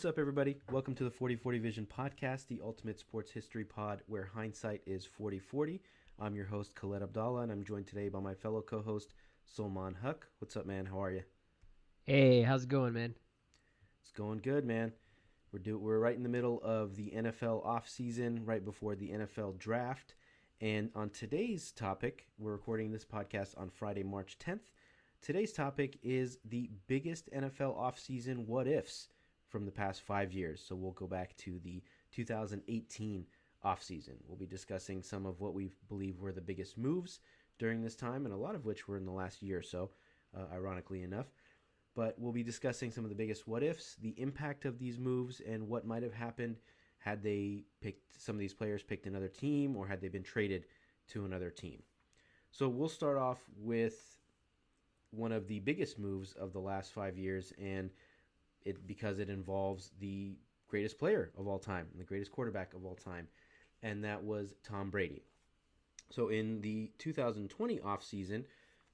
up, everybody? Welcome to the 4040 Vision podcast, the ultimate sports history pod where hindsight is 4040. I'm your host, Khaled Abdallah, and I'm joined today by my fellow co-host, Solman Huck. What's up, man? How are you? Hey, how's it going, man? It's going good, man. We're right in the middle of the NFL offseason, right before the NFL draft. And on today's topic, we're recording this podcast on Friday, March 10th. Today's topic is the biggest NFL offseason what-ifs from the past 5 years. So we'll go back to the 2018 offseason. We'll be discussing some of what we believe were the biggest moves during this time, and a lot of which were in the last year or so, ironically enough. But we'll be discussing some of the biggest what-ifs, the impact of these moves, and what might have happened had they picked some of these players picked another team or had they been traded to another team. So we'll start off with one of the biggest moves of the last 5 years, and because it involves the greatest player of all time and the greatest quarterback of all time, and that was Tom Brady. So in the 2020 offseason,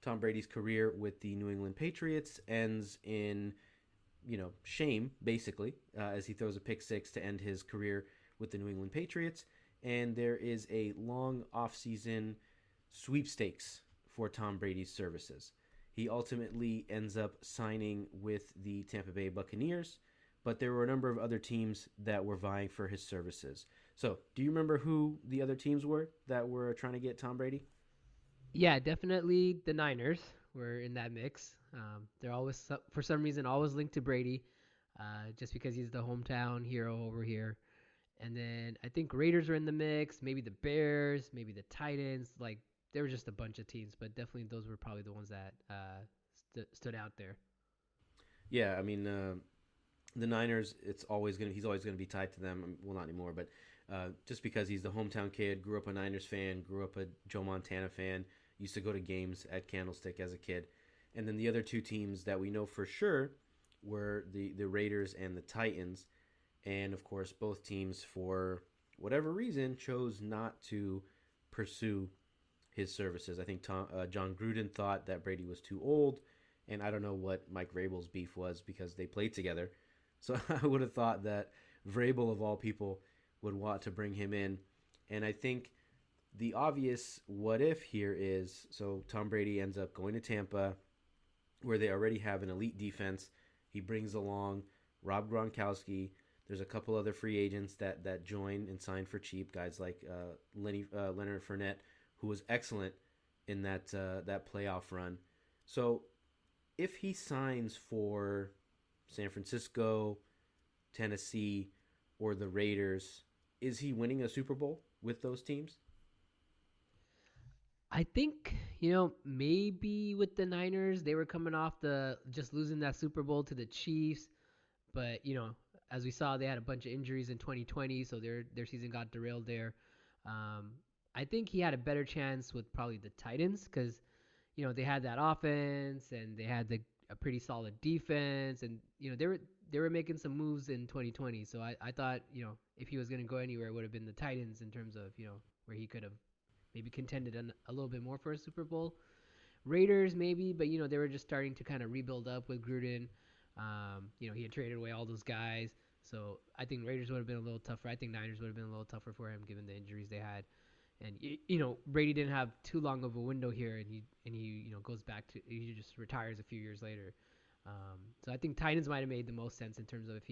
Tom Brady's career with the New England Patriots ends in, shame, basically, as he throws a pick six to end his career with the New England Patriots. And there is a long offseason sweepstakes for Tom Brady's services. He ultimately ends up signing with the Tampa Bay Buccaneers, but there were a number of other teams that were vying for his services. So, do you remember who the other teams were that were trying to get Tom Brady? Yeah, definitely the Niners were in that mix. They're always, for some reason, always linked to Brady, just because he's the hometown hero over here. And then I think Raiders were in the mix, maybe the Bears, maybe the Titans. Like, there were just a bunch of teams, but definitely those were probably the ones that stood out there. Yeah, I mean, the Niners. He's always gonna be tied to them. Well, not anymore, but just because he's the hometown kid, grew up a Niners fan, grew up a Joe Montana fan, used to go to games at Candlestick as a kid, and then the other two teams that we know for sure were the Raiders and the Titans, and of course both teams for whatever reason chose not to pursue his services. I think John Gruden thought that Brady was too old, and I don't know what Mike Vrabel's beef was because they played together. So I would have thought that Vrabel, of all people, would want to bring him in. And I think the obvious what if here is so Tom Brady ends up going to Tampa, where they already have an elite defense. He brings along Rob Gronkowski. There's a couple other free agents that join and sign for cheap, guys like Leonard Fournette, who was excellent in that playoff run. So if he signs for San Francisco, Tennessee, or the Raiders, is he winning a Super Bowl with those teams? I think, maybe with the Niners, they were coming off the just losing that Super Bowl to the Chiefs. But as we saw, they had a bunch of injuries in 2020, so their season got derailed there. I think he had a better chance with probably the Titans because they had that offense and they had a pretty solid defense, and they were making some moves in 2020. So I thought if he was going to go anywhere, it would have been the Titans in terms of where he could have maybe contended a little bit more for a Super Bowl. Raiders maybe, but they were just starting to kind of rebuild up with Gruden. He had traded away all those guys, so I think Raiders would have been a little tougher. I think Niners would have been a little tougher for him given the injuries they had. And Brady didn't have too long of a window here, and he goes back to he just retires a few years later. So I think Titans might have made the most sense in terms of if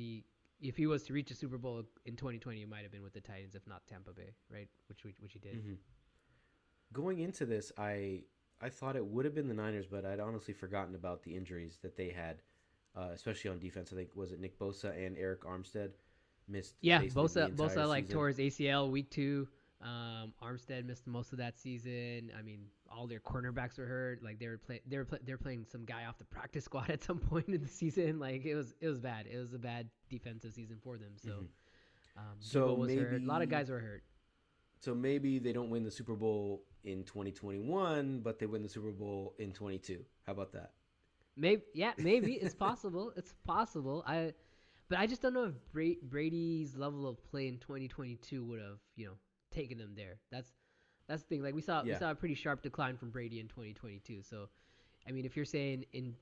he was to reach a Super Bowl in 2020, it might have been with the Titans, if not Tampa Bay, right? Which he did. Mm-hmm. Going into this, I thought it would have been the Niners, but I'd honestly forgotten about the injuries that they had, especially on defense. I think was it Nick Bosa and Eric Armstead missed Yeah, basically the entire Bosa like season. tore his ACL week 2. Armstead missed most of that season. I mean, all their cornerbacks were hurt. Like they're playing some guy off the practice squad at some point in the season. Like it was bad. It was a bad defensive season for them. So Mm-hmm. So Debo was hurt. A lot of maybe guys were hurt. so maybe they don't win the Super Bowl in 2021, but they win the Super Bowl in 22. How about that? Maybe it's possible. It's possible. But I just don't know if Brady's level of play in 2022 would have taken him there. That's the thing. Like we Yeah. saw a pretty sharp decline from Brady in 2022. So I mean, if you're saying in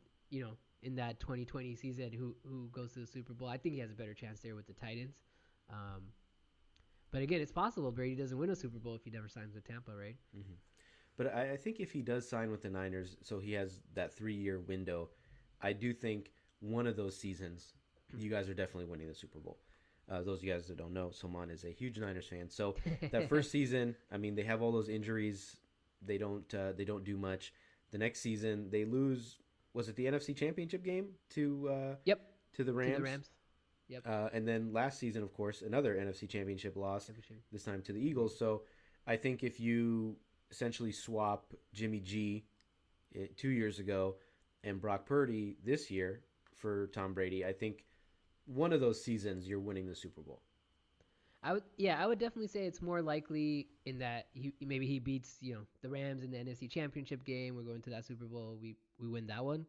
in that 2020 season who goes to the Super Bowl. I think he has a better chance there with the Titans. Um, but again, it's possible Brady doesn't win a Super Bowl if he never signs with Tampa, right? Hmm. But I think if he does sign with the Niners, so he has that 3 year window, I do think one of those seasons, you guys are definitely winning the Super Bowl. Those of you guys that don't know, Salman is a huge Niners fan. So that first season, I mean, they have all those injuries. They don't do much. The next season, they lose. Was it the NFC Championship game Yep, to the to the Rams? Rams. Yep, And then last season, of course, another NFC Championship loss. championship. This time to the Eagles. So I think if you essentially swap Jimmy G 2 years ago and Brock Purdy this year for Tom Brady, I think one of those seasons you're winning the Super Bowl. I would definitely say it's more likely in that maybe he beats the Rams in the NFC Championship game. We're going to that Super Bowl. We win that one.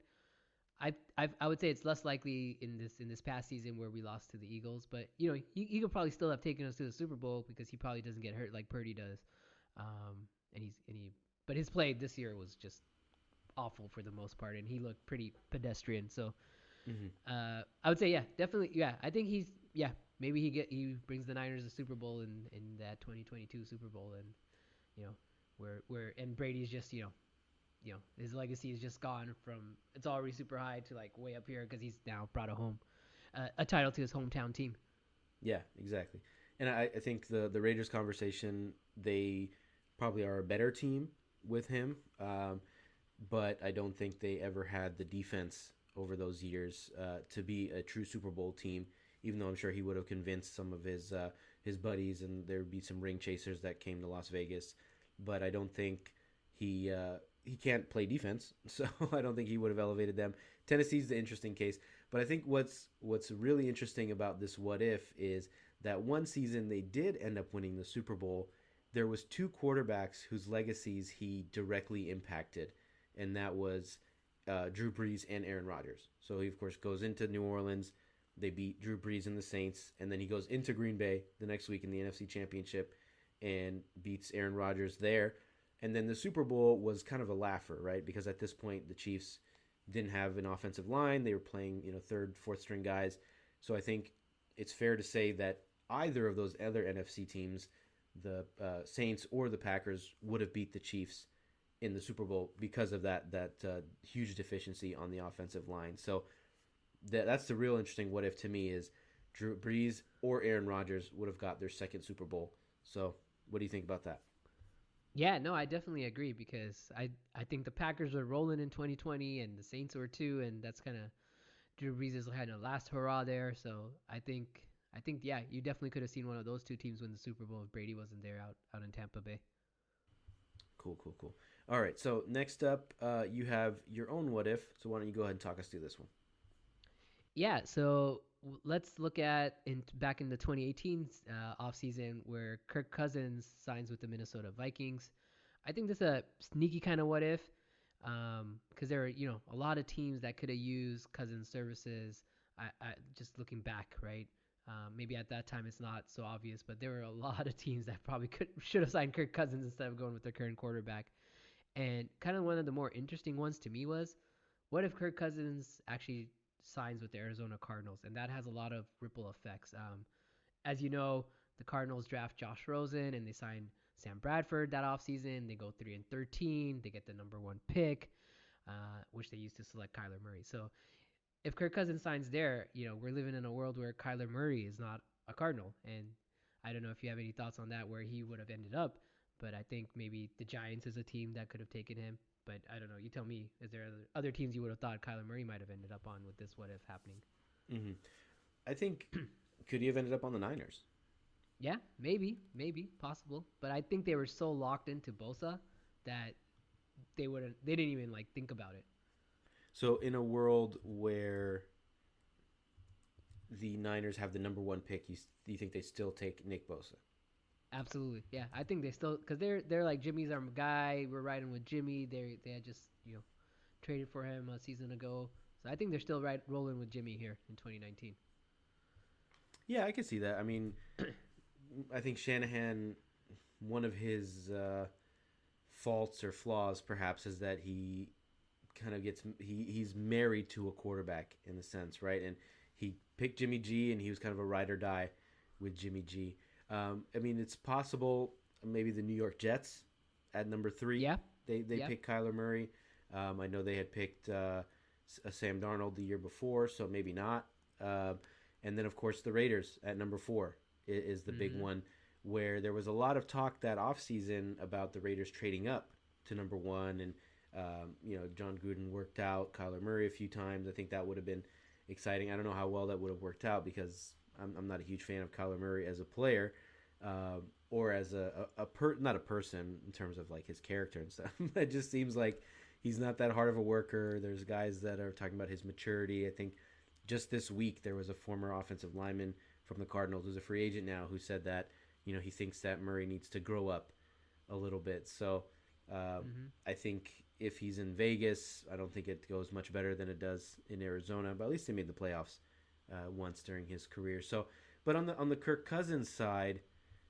I would say it's less likely in this past season where we lost to the Eagles, but he could probably still have taken us to the Super Bowl because he probably doesn't get hurt like Purdy does, but his play this year was just awful for the most part, and he looked pretty pedestrian. So Hmm. I would say yeah, definitely yeah. I think yeah, maybe he brings the Niners a Super Bowl in that 2022 Super Bowl, and you know where and Brady's just his legacy is just gone from it's already super high to like way up here because he's now brought a title to his hometown team. Yeah, exactly. And I think the Raiders conversation, they probably are a better team with him, but I don't think they ever had the defense over those years to be a true Super Bowl team. Even though I'm sure he would have convinced some of his buddies, and there would be some ring chasers that came to Las Vegas, but I don't think he can't play defense, so I don't think he would have elevated them. Tennessee's the interesting case, but I think what's really interesting about this what if is that one season they did end up winning the Super Bowl. There was two quarterbacks whose legacies he directly impacted, and that was Drew Brees and Aaron Rodgers. So he of course goes into New Orleans. They beat Drew Brees and the Saints, and then he goes into Green Bay the next week in the NFC Championship and beats Aaron Rodgers there. And then the Super Bowl was kind of a laugher, right? Because at this point the Chiefs didn't have an offensive line; they were playing third, fourth string guys. So I think it's fair to say that either of those other NFC teams, the Saints or the Packers, would have beat the Chiefs in the Super Bowl because of that huge deficiency on the offensive line. So that's the real interesting what if to me is Drew Brees or Aaron Rodgers would have got their second Super Bowl. So what do you think about that? Yeah, no, I definitely agree because I think the Packers were rolling in 2020 and the Saints were too, and that's kind of Drew Brees had a last hurrah there. So I think yeah, you definitely could have seen one of those two teams win the Super Bowl if Brady wasn't there out in Tampa Bay. Cool, cool, cool. All right, so next up, you have your own what if. So why don't you go ahead and talk us through this one? Yeah, so let's look at back in the 2018 offseason where Kirk Cousins signs with the Minnesota Vikings. I think this is a sneaky kind of what if because there are a lot of teams that could have used Cousins' services. I just looking back, right? Maybe at that time it's not so obvious, but there were a lot of teams that probably could should have signed Kirk Cousins instead of going with their current quarterback. And kind of one of the more interesting ones to me was what if Kirk Cousins actually signs with the Arizona Cardinals? And that has a lot of ripple effects. As you know, the Cardinals draft Josh Rosen and they sign Sam Bradford that offseason. They go 3-13. They get the number one pick, which they used to select Kyler Murray. So if Kirk Cousins signs there, we're living in a world where Kyler Murray is not a Cardinal. And I don't know if you have any thoughts on that, where he would have ended up. But I think maybe the Giants is a team that could have taken him. But I don't know. You tell me. Is there other teams you would have thought Kyler Murray might have ended up on with this what if happening? Hmm. I think could he have ended up on the Niners? Yeah, maybe possible. But I think they were so locked into Bosa that they didn't even like think about it. So in a world where the Niners have the number one pick, you think they still take Nick Bosa? Absolutely, yeah. I think they still because they're like Jimmy's our guy. We're riding with Jimmy. They had just traded for him a season ago. So I think they're still right rolling with Jimmy here in 2019. Yeah, I can see that. I mean, I think Shanahan, one of his faults or flaws perhaps is that he kind of gets he's married to a quarterback in a sense, right? And he picked Jimmy G, and he was kind of a ride or die with Jimmy G. I mean, it's possible maybe the New York Jets at number three. Yeah, They yeah, picked Kyler Murray. I know they had picked Sam Darnold the year before, so maybe not. Uh, and then of course the Raiders at number four is the big hmm one, where there was a lot of talk that offseason about the Raiders trading up to number one, and John Gruden worked out Kyler Murray a few times. I think that would have been exciting. I don't know how well that would have worked out because I'm not a huge fan of Kyler Murray as a player, or as not a person in terms of like his character and stuff. It just seems like he's not that hard of a worker. There's guys that are talking about his maturity. I think just this week there was a former offensive lineman from the Cardinals who's a free agent now who said that he thinks that Murray needs to grow up a little bit. So hmm I think if he's in Vegas, I don't think it goes much better than it does in Arizona. But at least they made the playoffs once during his career. So, but on the Kirk Cousins side,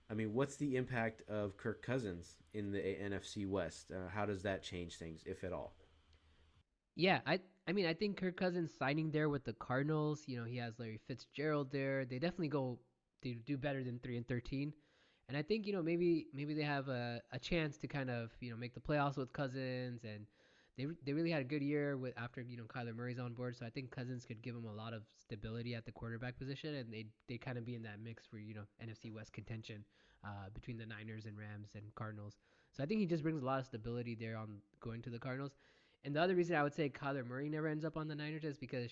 I mean, what's the impact of Kirk Cousins in the NFC West? How does that change things, if at all? Yeah, I mean I think Kirk Cousins signing there with the Cardinals, he has Larry Fitzgerald there. They definitely go do better than 3-13. And I think, maybe they have a chance to kind of, make the playoffs with Cousins, and they really had a good year with after, Kyler Murray's on board. So I think Cousins could give them a lot of stability at the quarterback position, and they kind of be in that mix for, NFC West contention between the Niners and Rams and Cardinals. So I think he just brings a lot of stability there on going to the Cardinals. And the other reason I would say Kyler Murray never ends up on the Niners is because,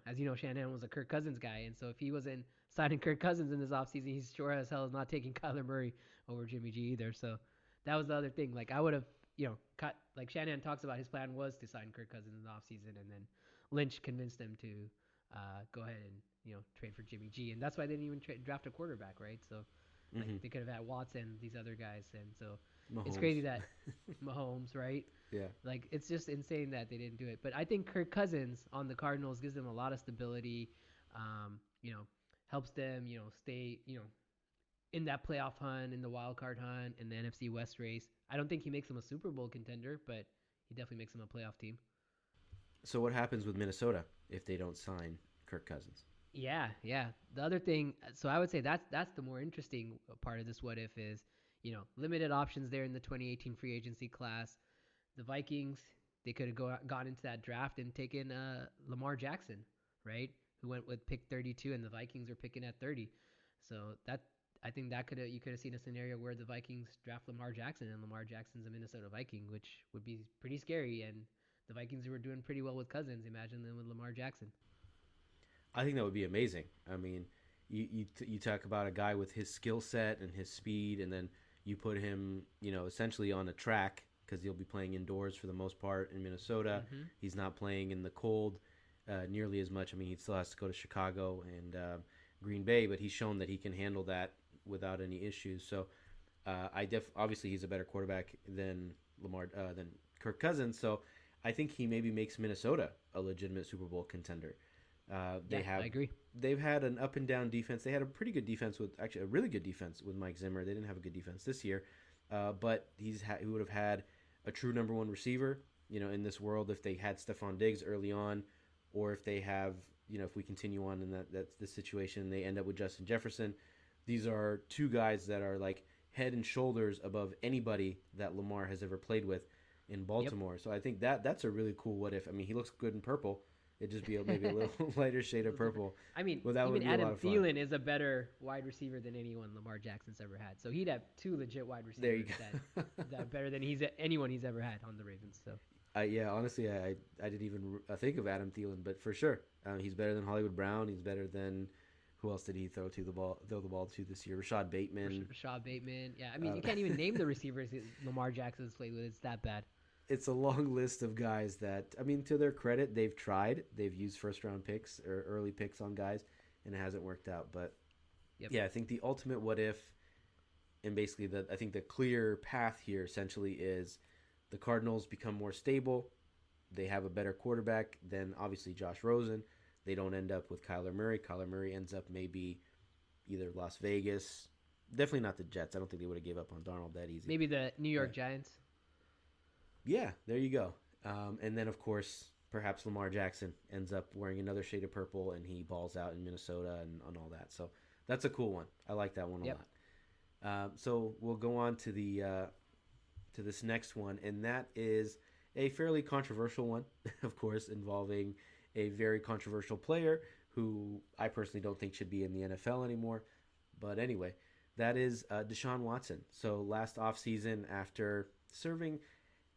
as you know, Shanahan was a Kirk Cousins guy. And so if he wasn't signing Kirk Cousins in this offseason, he's sure as hell is not taking Kyler Murray over Jimmy G either. So that was the other thing. Like, I would have, cut, like Shanahan talks about his plan was to sign Kirk Cousins in the offseason. And then Lynch convinced him to go ahead and, trade for Jimmy G. And that's why they didn't even draft a quarterback, right? So, like, Mm-hmm. they could have had Watson, these other guys. And so it's Mahomes. crazy that Mahomes, right? Yeah. Like, it's just insane that they didn't do it. But I think Kirk Cousins on the Cardinals gives them a lot of stability. Um, you know, helps them, stay, in that playoff hunt, in the wild card hunt, in the NFC West race. I don't think he makes them a Super Bowl contender, but he definitely makes them a playoff team. So what happens with Minnesota if they don't sign Kirk Cousins? Yeah, yeah. The other thing, so I would say that's the more interesting part of this what if is, limited options there in the 2018 free agency class. The Vikings, they could have gone into that draft and taken Lamar Jackson, right? Who went with pick 32, and the Vikings were picking at 30. So that I think that could you could have seen a scenario where the Vikings draft Lamar Jackson, and Lamar Jackson's a Minnesota Viking, which would be pretty scary. And the Vikings were doing pretty well with Cousins. Imagine them with Lamar Jackson. I think that would be amazing. I mean, you talk about a guy with his skill set and his speed, and then you put him, essentially on a track because he'll be playing indoors for the most part in Minnesota. Mm-hmm. He's not playing in the cold nearly as much. I mean, he still has to go to Chicago and Green Bay, but he's shown that he can handle that without any issues. So obviously he's a better quarterback than Kirk Cousins. So I think he maybe makes Minnesota a legitimate Super Bowl contender. Yeah, I agree. They've had an up and down defense. They had a pretty good defense with actually a really good defense with Mike Zimmer. They didn't have a good defense this year, but he would have had a true number one receiver. In this world, if they had Stephon Diggs early on, or if they have, if we continue on in that's the situation, they end up with Justin Jefferson. These are two guys that are like head and shoulders above anybody that Lamar has ever played with in Yep. Baltimore. So I think that's a really cool what if. I mean, he looks good in purple. It'd just be maybe a little lighter shade of purple. I mean, Well, that would even be a lot Adam of fun. Thielen is a better wide receiver than anyone Lamar Jackson's ever had. So he'd have two legit wide There you receivers go. that better than anyone he's ever had on the Ravens. So Yeah, honestly, I didn't even think of Adam Thielen, but for sure, he's better than Hollywood Brown. He's better than who else did he throw the ball to this year? Rashad Bateman. Rashad Bateman. Yeah, I mean, Uh, you can't even name the receivers Lamar Jackson's played with. It's that bad. it's a long list of guys that, I mean, to their credit, they've tried. They've used first round picks or early picks on guys, and it hasn't worked out. But Yep. yeah, I think the ultimate what if, and basically I think the clear path here essentially is the Cardinals become more stable. They have a better quarterback than obviously Josh Rosen. They don't end up with Kyler Murray. Kyler Murray ends up maybe either Las Vegas. Definitely not the Jets. I don't think they would have gave up on Darnold that easy. Maybe the New Yeah. York Giants. Yeah, there you go. And then, of course, perhaps Lamar Jackson ends up wearing another shade of purple and he balls out in Minnesota and all that. So that's a cool one. I like that one a Yep. lot. So we'll go on to the to this next one, and that is a fairly controversial one, of course, involving a very controversial player who I personally don't think should be in the NFL anymore. But anyway, that is Deshaun Watson. So last offseason, after serving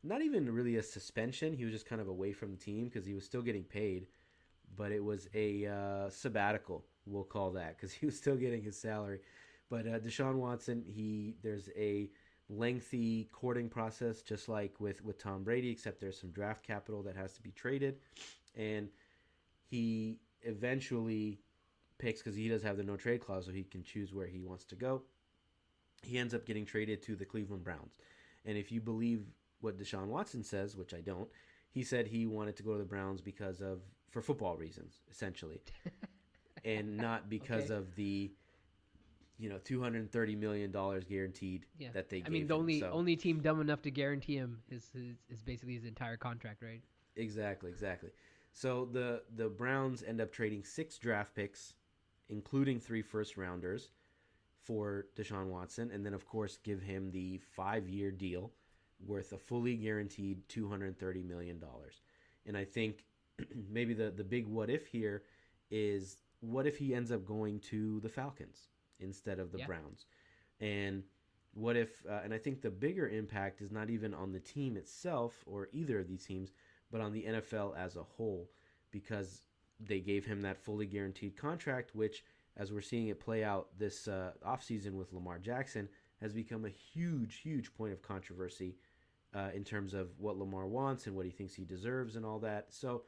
not even really a suspension, he was just kind of away from the team because he was still getting paid, but it was a sabbatical, we'll call that, because he was still getting his salary. But Deshaun Watson, there's a lengthy courting process, just like with Tom Brady, except there's some draft capital that has to be traded, and he eventually picks because he does have the no trade clause, so he can choose where he wants to go. He ends up getting traded to the Cleveland Browns, and if you believe what Deshaun Watson says, which I don't, he said he wanted to go to the Browns because of for football reasons, essentially, and not because Okay. of the $230 million guaranteed Yeah. that they I mean, gave the him. only So only team dumb enough to guarantee him is basically his entire contract, right? exactly, exactly. So the Browns end up trading 6 draft picks, including 3 first rounders, for Deshaun Watson, and then of course give him the 5-year deal worth a fully guaranteed $230 million. And I think maybe the big what if here is what if he ends up going to the Falcons instead of the Yeah. Browns? And what if, and I think the bigger impact is not even on the team itself or either of these teams, but on the NFL as a whole, because they gave him that fully guaranteed contract, which, as we're seeing it play out this offseason with Lamar Jackson, has become a huge, huge point of controversy in terms of what Lamar wants and what he thinks he deserves and all that. So,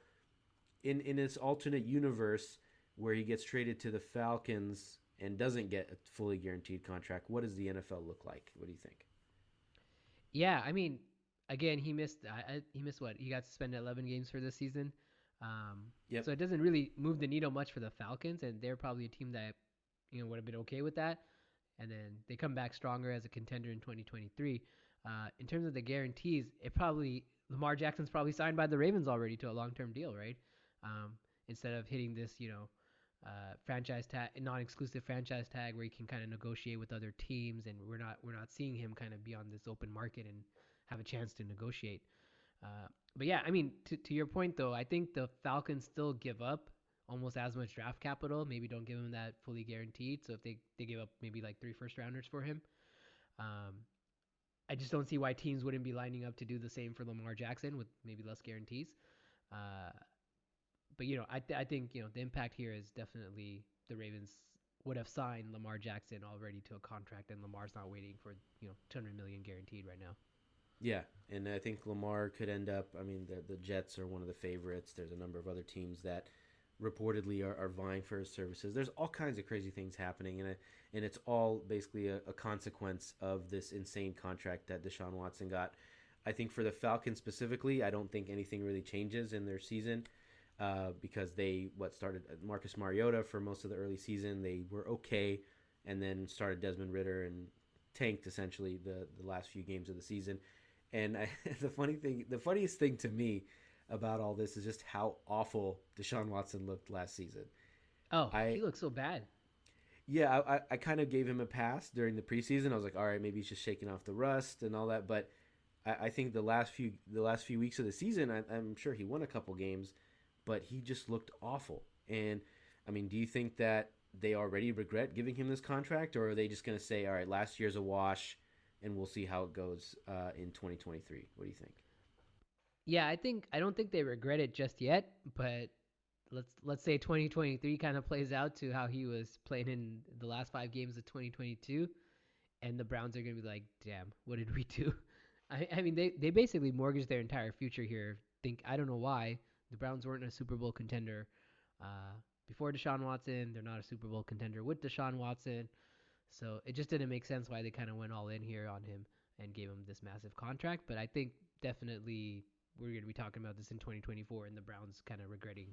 in this alternate universe where he gets traded to the Falcons and doesn't get a fully guaranteed contract, what does the NFL look like? What do you think? Yeah. I mean, again, he missed what? He got suspended 11 games for this season. Yep. So it doesn't really move the needle much for the Falcons, and they're probably a team that would have been okay with that. And then they come back stronger as a contender in 2023. In terms of the guarantees, it probably Lamar Jackson's probably signed by the Ravens already to a long-term deal, right? Um, Instead of hitting this, franchise tag, non-exclusive franchise tag, where he can kind of negotiate with other teams, and we're not seeing him kind of be on this open market and have a chance to negotiate. But yeah, I mean, to your point though, I think the Falcons still give up almost as much draft capital. Maybe don't give him that fully guaranteed. So if they give up maybe like 3 first rounders for him, um, I just don't see why teams wouldn't be lining up to do the same for Lamar Jackson with maybe less guarantees. Uh, but I think the impact here is definitely the Ravens would have signed Lamar Jackson already to a contract, and Lamar's not waiting for 200 million guaranteed right now. Yeah, and I think Lamar could end up. I mean, the Jets are one of the favorites. There's a number of other teams that reportedly are vying for his services. There's all kinds of crazy things happening, and it's all basically a consequence of this insane contract that Deshaun Watson got. I think for the Falcons specifically, I don't think anything really changes in their season because they what started Marcus Mariota for most of the early season. They were okay, and then started Desmond Ritter and tanked essentially the last few games of the season. And the funniest thing to me about all this is just how awful Deshaun Watson looked last season. Oh, I he looks so bad. Yeah, I kind of gave him a pass during the preseason. I was like, all right, maybe he's just shaking off the rust and all that. But I think the last few weeks of the season, I'm sure he won a couple games, but he just looked awful. And I mean, do you think that they already regret giving him this contract, or are they just going to say, all right, last year's a wash, and we'll see how it goes in 2023? What do you think? Yeah, I don't think they regret it just yet, but let's say 2023 kind of plays out to how he was playing in the last 5 games of 2022, and the Browns are gonna be like, damn, what did we do? I mean, they basically mortgaged their entire future here. I don't know why the Browns weren't a Super Bowl contender uh, before Deshaun Watson. They're not a Super Bowl contender with Deshaun Watson. So it just didn't make sense why they kind of went all in here on him and gave him this massive contract. But I think definitely we're going to be talking about this in 2024 and the Browns kind of regretting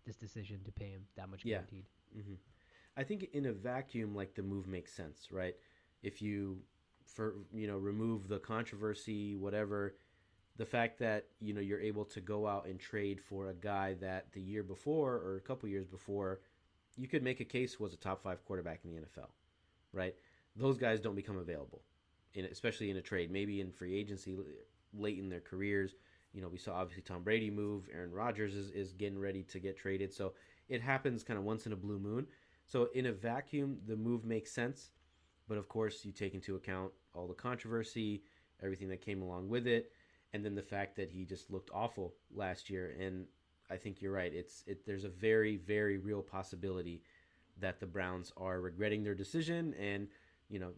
this decision to pay him that much Yeah. guaranteed. hmm I think in a vacuum, like the move makes sense, right? If you remove the controversy, whatever, the fact that you're able to go out and trade for a guy that the year before or a couple years before you could make a case was a top 5 quarterback in the NFL, right? Those guys don't become available, especially in a trade. Maybe in free agency late in their careers. We saw obviously Tom Brady move. Aaron Rodgers is getting ready to get traded. So it happens kind of once in a blue moon. So in a vacuum, the move makes sense. But of course, you take into account all the controversy, everything that came along with it, and then the fact that he just looked awful last year. And I think you're right. There's a very, very real possibility that the Browns are regretting their decision, and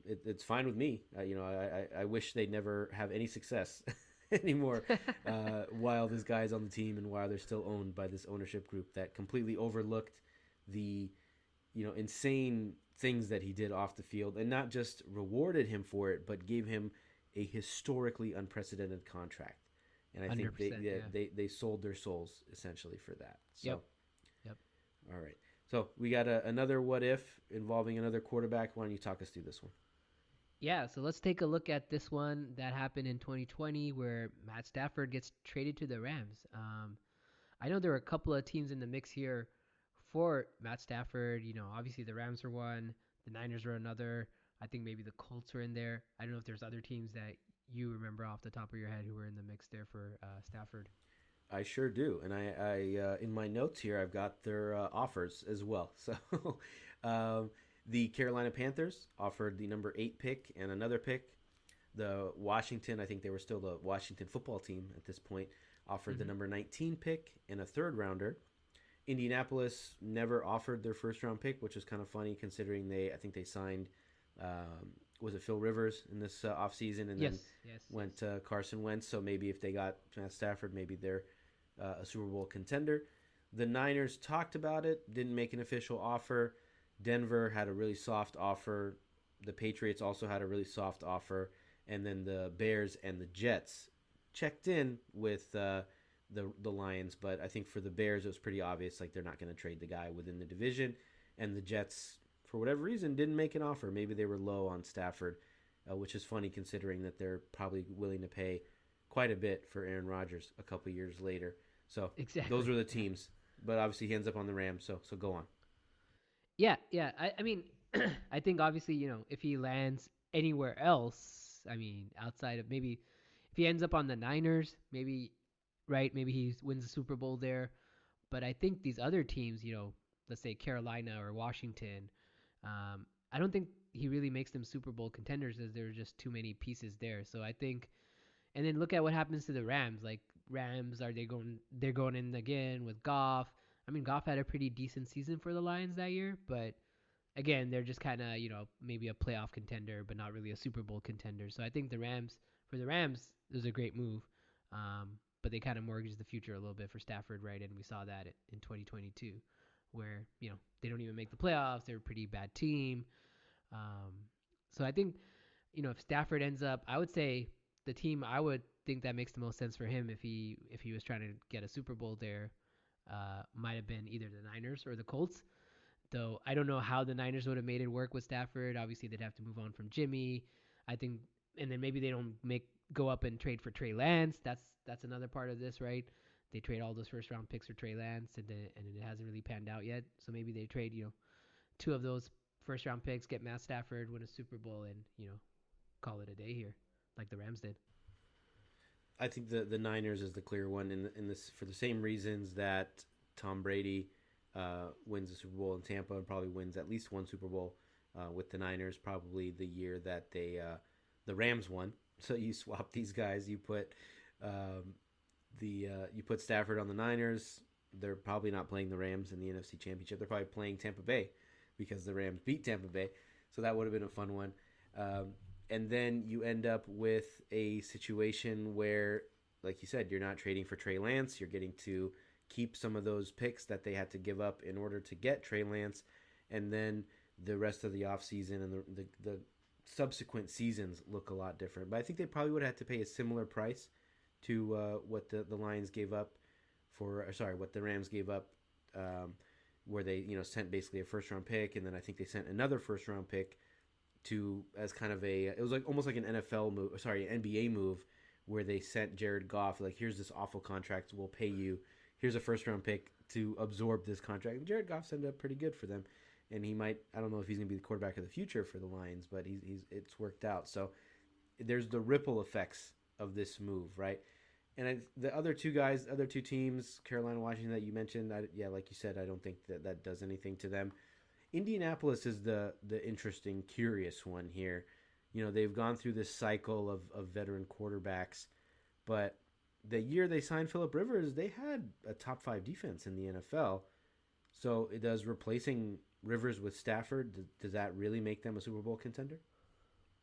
it's fine with me. I wish they never have any success anymore while this guy's on the team and while they're still owned by this ownership group that completely overlooked the insane things that he did off the field and not just rewarded him for it, but gave him a historically unprecedented contract. And I think they sold their souls essentially for that. So, Yep. All right. So we got another what if involving another quarterback. Why don't you talk us through this one? Yeah, so let's take a look at this one that happened in 2020 where Matt Stafford gets traded to the Rams. I know there were a couple of teams in the mix here for Matt Stafford. Obviously the Rams were one, the Niners were another. I think maybe the Colts were in there. I don't know if there's other teams that you remember off the top of your head who were in the mix there for Stafford. I sure do, and I in my notes here I've got their offers as well. So, the Carolina Panthers offered the number 8 pick and another pick. The Washington, I think they were still the Washington football team at this point, offered the number 19 pick and a third rounder. Indianapolis never offered their first round pick, which is kind of funny considering I think they signed, was it Phil Rivers in this offseason and then went Carson Wentz. So maybe if they got Matt Stafford, maybe they're a Super Bowl contender. The Niners talked about it, didn't make an official offer. Denver had a really soft offer. The Patriots also had a really soft offer. And then the Bears and the Jets checked in with the Lions. But I think for the Bears, it was pretty obvious, like they're not going to trade the guy within the division. And the Jets, for whatever reason, didn't make an offer. Maybe they were low on Stafford, which is funny considering that they're probably willing to pay quite a bit for Aaron Rodgers a couple years later. So those were the teams. But obviously he ends up on the Rams, so go on. Yeah. I mean, I think obviously, if he lands anywhere else, I mean, outside of maybe if he ends up on the Niners, maybe, right, maybe he wins the Super Bowl there. But I think these other teams, let's say Carolina or Washington, I don't think he really makes them Super Bowl contenders as there are just too many pieces there. So I think, and then look at what happens to the Rams. Like Rams, are they going? They're going in again with Goff. I mean, Goff had a pretty decent season for the Lions that year, but again, they're just kind of maybe a playoff contender, but not really a Super Bowl contender. So I think for the Rams, it was a great move. But they kind of mortgaged the future a little bit for Stafford, right? And we saw that in 2022, where they don't even make the playoffs. They're a pretty bad team. Um, so I think if Stafford ends up, I would say the team I would think that makes the most sense for him if he was trying to get a Super Bowl there might have been either the Niners or the Colts. Though I don't know how the Niners would have made it work with Stafford. Obviously, they'd have to move on from Jimmy. I think, and then maybe they don't go up and trade for Trey Lance. That's another part of this, right? They trade all those first round picks for Trey Lance, and it hasn't really panned out yet. So maybe they trade two of those first round picks, get Matt Stafford, win a Super Bowl, and call it a day here, like the Rams did. I think the Niners is the clear one in this for the same reasons that Tom Brady wins the Super Bowl in Tampa and probably wins at least one Super Bowl with the Niners. Probably the year that the Rams won. So you swap these guys. You put you put Stafford on the Niners. They're probably not playing the Rams in the NFC Championship. They're probably playing Tampa Bay because the Rams beat Tampa Bay. So that would have been a fun one. And then you end up with a situation where, like you said, you're not trading for Trey Lance. You're getting to keep some of those picks that they had to give up in order to get Trey Lance. And then the rest of the offseason and the subsequent seasons look a lot different. But I think they probably would have had to pay a similar price to what the Lions gave up what the Rams gave up, where they sent basically a first round pick, and then I think they sent another first round pick to as kind of it was like almost like an NFL move, an NBA move, where they sent Jared Goff like, here's this awful contract, we'll pay you. Here's a first round pick to absorb this contract. And Jared Goff's ended up pretty good for them, and he might, I don't know if he's going to be the quarterback of the future for the Lions, but he's it's worked out. So there's the ripple effects of this move, right? And the other two guys, other two teams, Carolina, Washington, that you mentioned, yeah, like you said, I don't think that does anything to them. Indianapolis is the interesting, curious one here. You know, they've gone through this cycle of veteran quarterbacks, but the year they signed Philip Rivers, they had a top five defense in the NFL. So it does replacing Rivers with Stafford. Does that really make them a Super Bowl contender?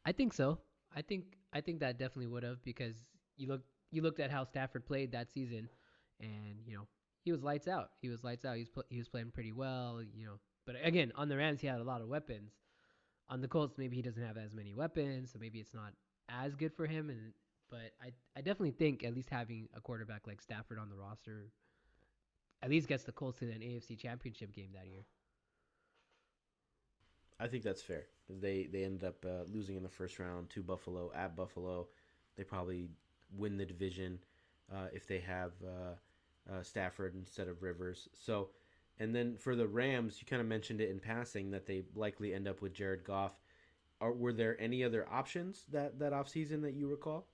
I think so. I think that definitely would have because you looked at how Stafford played that season, and he was lights out. He was lights out. He was playing pretty well. But again, on the Rams he had a lot of weapons. On the Colts maybe he doesn't have as many weapons, so maybe it's not as good for him. But I definitely think at least having a quarterback like Stafford on the roster at least gets the Colts to an AFC Championship game that year. I think that's fair. They ended up losing in the first round to Buffalo at Buffalo. They probably win the division if they have Stafford instead of Rivers. So, and then for the Rams, you kind of mentioned it in passing that they likely end up with Jared Goff. Were there any other options that offseason that you recall?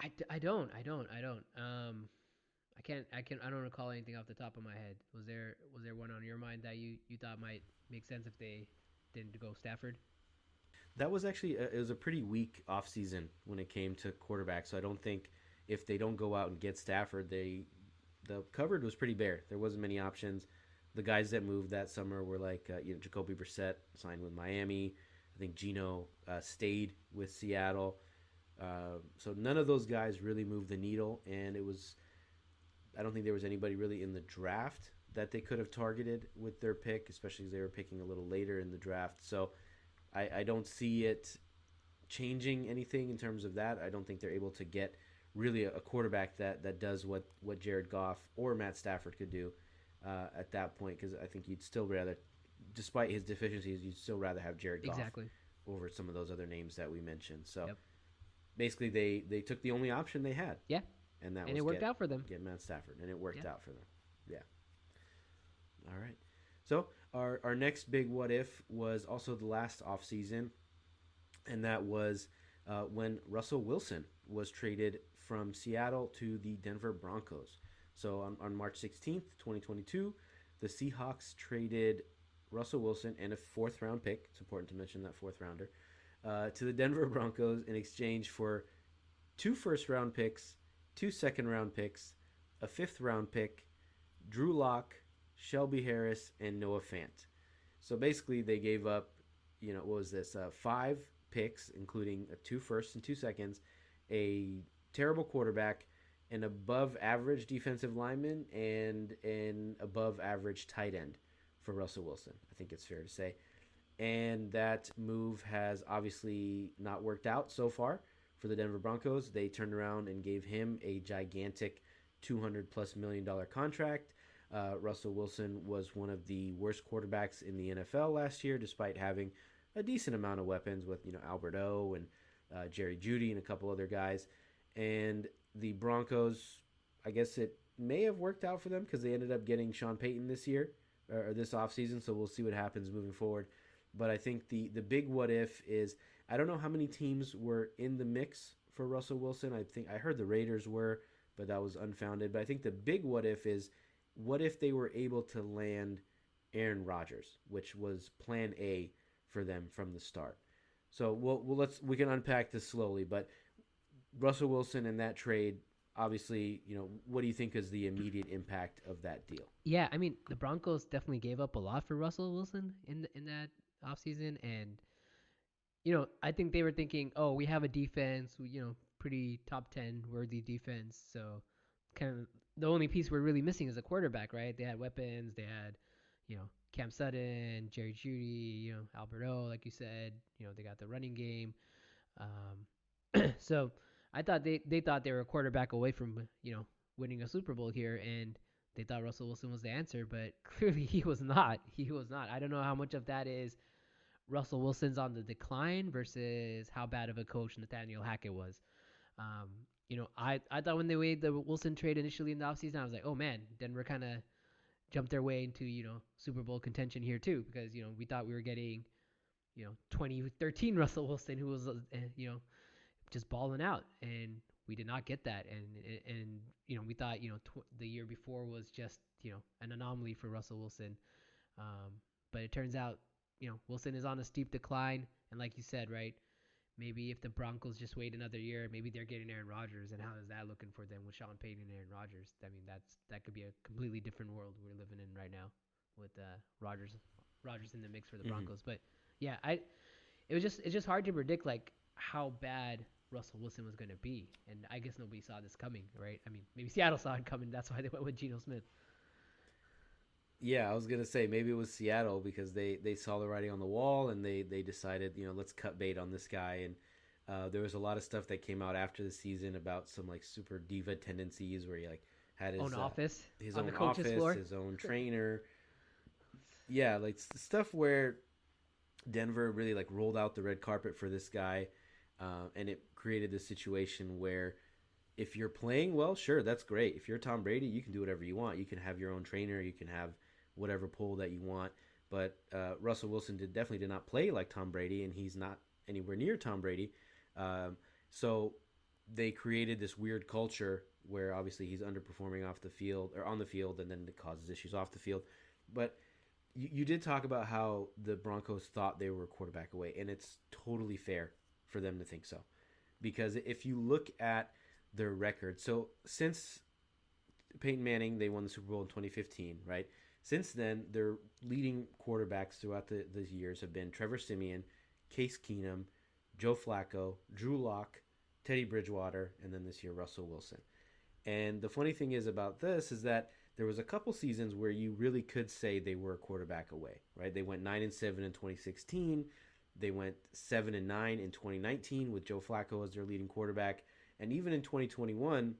I don't. I don't recall anything off the top of my head. Was there one on your mind that you thought might make sense if they didn't go Stafford? That was actually it was a pretty weak offseason when it came to quarterbacks. So I don't think if they don't go out and get Stafford, the cupboard was pretty bare. There wasn't many options. The guys that moved that summer were like Jacoby Brissett signed with Miami. I think Gino stayed with Seattle. So none of those guys really moved the needle, and it was I don't think there was anybody really in the draft that they could have targeted with their pick, especially as they were picking a little later in the draft. So I don't see it changing anything in terms of that. I don't think they're able to get really a quarterback that does what Jared Goff or Matt Stafford could do at that point, because I think you'd still rather, despite his deficiencies, you'd still rather have Jared Goff Exactly. over some of those other names that we mentioned. So Yep. basically, they took the only option they had, Yeah, and that and was it worked out for them. get Matt Stafford, and it worked Yeah. out for them. Yeah. All right. So our next big what if was also the last offseason, and that was when Russell Wilson was traded from Seattle to the Denver Broncos. So on March 16th, 2022, the Seahawks traded Russell Wilson and a fourth round pick. It's important to mention that fourth rounder to the Denver Broncos in exchange for two first round picks, two second round picks, a fifth round pick, Drew Lock, Shelby Harris, and Noah Fant. So basically, they gave up, what was this? Five picks, including two firsts and two seconds, a terrible quarterback, an above average defensive lineman, and an above average tight end for Russell Wilson. I think it's fair to say. And that move has obviously not worked out so far for the Denver Broncos. They turned around and gave him a gigantic $200+ million contract. Russell Wilson was one of the worst quarterbacks in the NFL last year, despite having a decent amount of weapons with Albert O and Jerry Jeudy and a couple other guys. And the Broncos, I guess it may have worked out for them because they ended up getting Sean Payton this year or this offseason. So we'll see what happens moving forward. But I think the big what if is I don't know how many teams were in the mix for Russell Wilson. I heard the Raiders were, but that was unfounded. But I think the big what if is what if they were able to land Aaron Rodgers, which was plan A for them from the start. So we can unpack this slowly, but Russell Wilson and that trade, obviously, what do you think is the immediate impact of that deal? Yeah, I mean the Broncos definitely gave up a lot for Russell Wilson in that offseason, and I think they were thinking, oh, we have a defense, pretty top 10 worthy defense. So kind of the only piece we're really missing is a quarterback, right? They had weapons. They had, Cam Sutton, Jerry Jeudy, Albert O, like you said. They got the running game. So I thought they thought they were a quarterback away from, winning a Super Bowl here, and they thought Russell Wilson was the answer, but clearly he was not. He was not. I don't know how much of that is Russell Wilson's on the decline versus how bad of a coach Nathaniel Hackett was. Um, I thought when they made the Wilson trade initially in the offseason, I was like, oh man, Denver kind of jumped their way into Super Bowl contention here too, because we thought we were getting 2013 Russell Wilson, who was just balling out, and we did not get that. And we thought the year before was just an anomaly for Russell Wilson. Um, but it turns out Wilson is on a steep decline, and like you said, right? Maybe if the Broncos just wait another year, maybe they're getting Aaron Rodgers, and how is that looking for them with Sean Payton and Aaron Rodgers? I mean, that could be a completely different world we're living in right now with Rodgers in the mix for the Hmm. Broncos. But yeah, it's just hard to predict like how bad Russell Wilson was going to be, and I guess nobody saw this coming, right? I mean, maybe Seattle saw it coming. That's why they went with Geno Smith. Yeah, I was gonna say maybe it was Seattle because they saw the writing on the wall and they decided let's cut bait on this guy. And there was a lot of stuff that came out after the season about some like super diva tendencies where he like had Own office his on the own coach's office, floor. his own trainer. Yeah, like stuff where Denver really like rolled out the red carpet for this guy, and it created this situation where if you're playing well, sure, that's great. If you're Tom Brady, you can do whatever you want. You can have your own trainer. You can have whatever pull that you want. But Russell Wilson definitely did not play like Tom Brady, and he's not anywhere near Tom Brady. Um, so they created this weird culture where obviously he's underperforming off the field or on the field, and then it causes issues off the field. But you did talk about how the Broncos thought they were a quarterback away, and it's totally fair for them to think so. Because if you look at their record, so since Peyton Manning, they won the Super Bowl in 2015, right? Since then, their leading quarterbacks throughout the years have been Trevor Simeon, Case Keenum, Joe Flacco, Drew Lock, Teddy Bridgewater, and then this year Russell Wilson. And the funny thing is about this is that there was a couple seasons where you really could say they were a quarterback away, right? They went 9-7 in 2016. They went 7-9 in 2019 with Joe Flacco as their leading quarterback, and even in 2021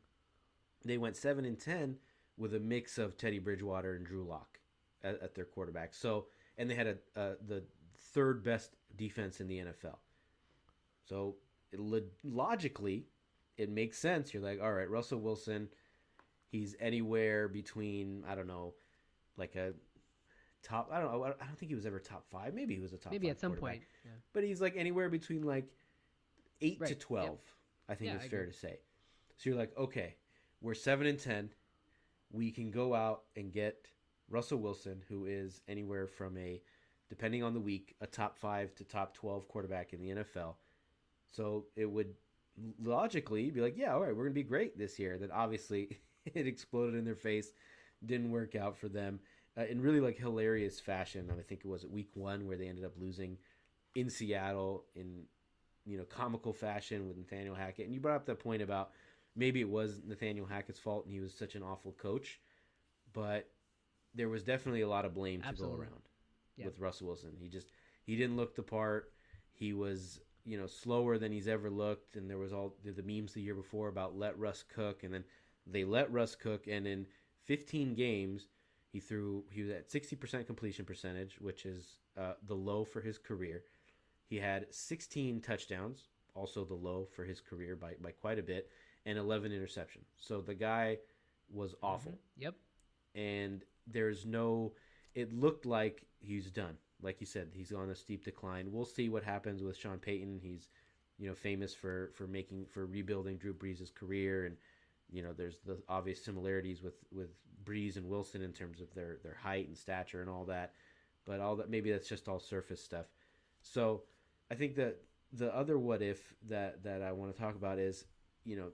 they went 7-10 with a mix of Teddy Bridgewater and Drew Lock at their quarterback. So, and they had the third best defense in the NFL. So, logically, it makes sense. You're like, all right, Russell Wilson, he's anywhere between I don't know, like a top. I don't know. I don't think he was ever top five. Maybe he was a top Maybe five at some quarterback, point. Yeah. but he's like anywhere between like 8 to Right. Yep. 12. I think Yeah, is I fair agree. to say. So you're like, okay, we're 7-10. We can go out and get Russell Wilson, who is anywhere from depending on the week, a top 5 to top 12 quarterback in the NFL. So it would logically be like, yeah, all right, we're going to be great this year. Then obviously it exploded in their face, didn't work out for them in really like hilarious fashion. And I think it was at week 1 where they ended up losing in Seattle in comical fashion with Nathaniel Hackett. And you brought up that point about maybe it was Nathaniel Hackett's fault and he was such an awful coach, but there was definitely a lot of blame to go Absolutely. around Yep. with Russell Wilson. He didn't look the part. He was slower than he's ever looked, and there was all the memes the year before about let Russ cook, and then they let Russ cook, and in 15 games he was at 60% completion percentage, which is the low for his career. He had 16 touchdowns, also the low for his career by quite a bit, and 11 interceptions. So the guy was awful. Yep. And there's no, it looked like he's done. Like you said, he's on a steep decline. We'll see what happens with Sean Payton. He's, famous for rebuilding Drew Brees' career, and there's the obvious similarities with Brees and Wilson in terms of their height and stature and all that. But all that maybe that's just all surface stuff. So I think that the other what if that I want to talk about is, you know,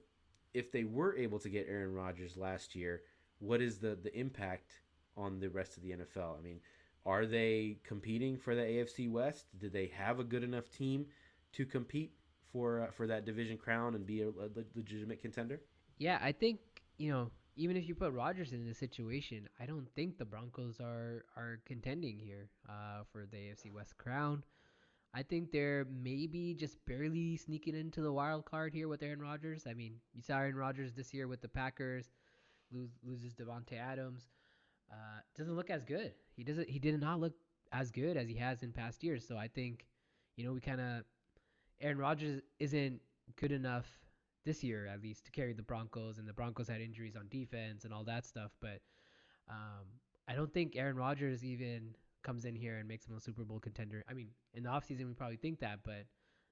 if they were able to get Aaron Rodgers last year, what is the impact on the rest of the NFL? I mean, are they competing for the AFC West? Do they have a good enough team to compete for that division crown and be a legitimate contender? Yeah, I think even if you put Rodgers in this situation, I don't think the Broncos are contending here for the AFC West crown. I think they're maybe just barely sneaking into the wild card here with Aaron Rodgers. I mean, you saw Aaron Rodgers this year with the Packers loses Devontae Adams. Doesn't look as good. He did not look as good as he has in past years. So I think we kind of Aaron Rodgers isn't good enough this year at least to carry the Broncos, and the Broncos had injuries on defense and all that stuff. But um, I don't think Aaron Rodgers even comes in here and makes them a Super Bowl contender. I mean, in the offseason, we probably think that, but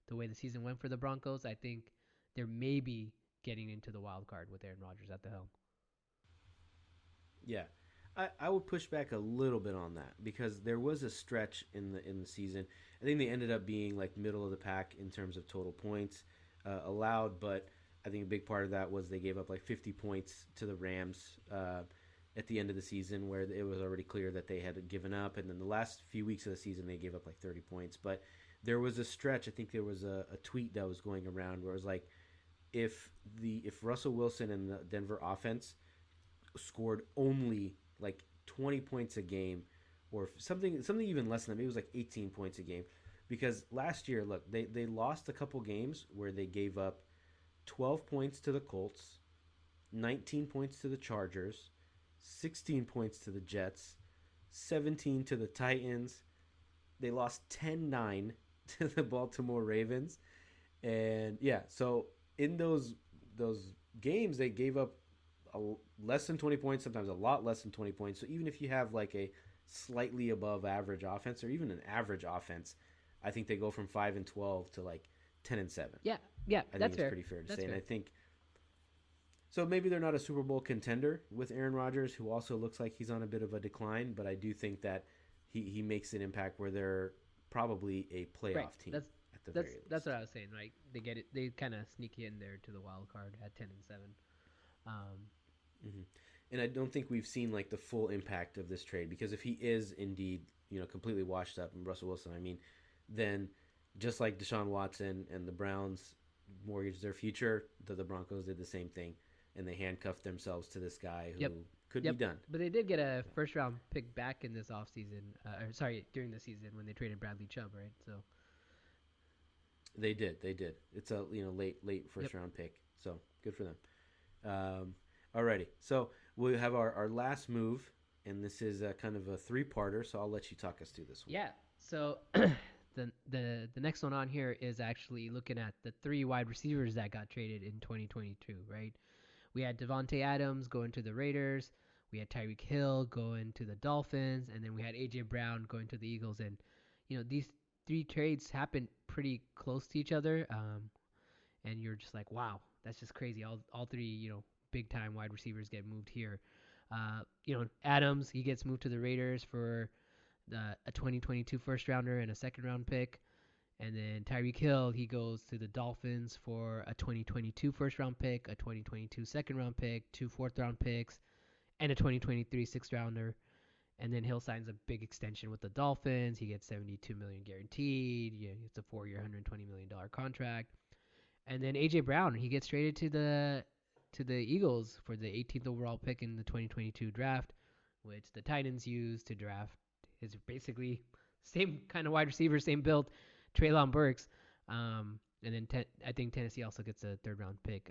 the way the season went for the Broncos, I think they're maybe getting into the wild card with Aaron Rodgers at the helm. Yeah. I would push back a little bit on that because there was a stretch in the season. I think they ended up being like middle of the pack in terms of total points allowed, but I think a big part of that was they gave up like 50 points to the Rams at the end of the season, where it was already clear that they had given up. And then the last few weeks of the season, they gave up like 30 points. But there was a stretch. I think there was a tweet that was going around where it was like, if Russell Wilson and the Denver offense scored only like 20 points a game, or something even less than that, maybe it was like 18 points a game, because last year, look, they lost a couple games where they gave up 12 points to the Colts, 19 points to the Chargers, 16 points to the Jets, 17 to the Titans. They lost 10-9 to the Baltimore Ravens. And yeah, so in those games they gave up a, less than 20 points, sometimes a lot less than 20 points. So even if you have like a slightly above average offense or even an average offense, I think they go from 5-12 to like 10-7. Yeah, yeah, I think that's it's fair. pretty fair to That's say. And fair. I think so. Maybe they're not a Super Bowl contender with Aaron Rodgers, who also looks like he's on a bit of a decline. But I do think that he makes an impact where they're probably a Right. playoff team at the That's very that's least. what I was saying. Like they get it. They kind of sneak in there to the wild card at 10-7. Um, Hmm. And I don't think we've seen like the full impact of this trade, because if he is indeed completely washed up and Russell Wilson, I mean, then just like Deshaun Watson and the Browns mortgaged their future, the Broncos did the same thing, and they handcuffed themselves to this guy yep. who could be Yep. done. But they did get a Yeah. first round pick back in this offseason. Or sorry, during the season when they traded Bradley Chubb, right? So, They did. They did. It's a late yep. first round pick, so good for them. Alrighty, so we have our last move, and this is a kind of a three-parter. So I'll let you talk us through this one. Yeah. So the next one on here is actually looking at the three wide receivers that got traded in 2022, right? We had Devonte Adams going to the Raiders. We had Tyreek Hill going to the Dolphins, and then we had AJ Brown going to the Eagles. And these three trades happened pretty close to each other. And you're just like, wow, that's just crazy. All three, big time wide receivers get moved here. Adams, he gets moved to the Raiders for a 2022 first rounder and a second round pick. And then Tyreek Hill, he goes to the Dolphins for a 2022 first round pick, a 2022 second round pick, two fourth round picks, and a 2023 sixth rounder. And then Hill signs a big extension with the Dolphins. He gets 72 million guaranteed. Yeah, it's a 4-year, $120 million contract. And then AJ Brown, he gets traded to the Eagles for the 18th overall pick in the 2022 draft, which the Titans used to draft his basically same kind of wide receiver, same build, Traylon Burks. And then I think Tennessee also gets a third round pick.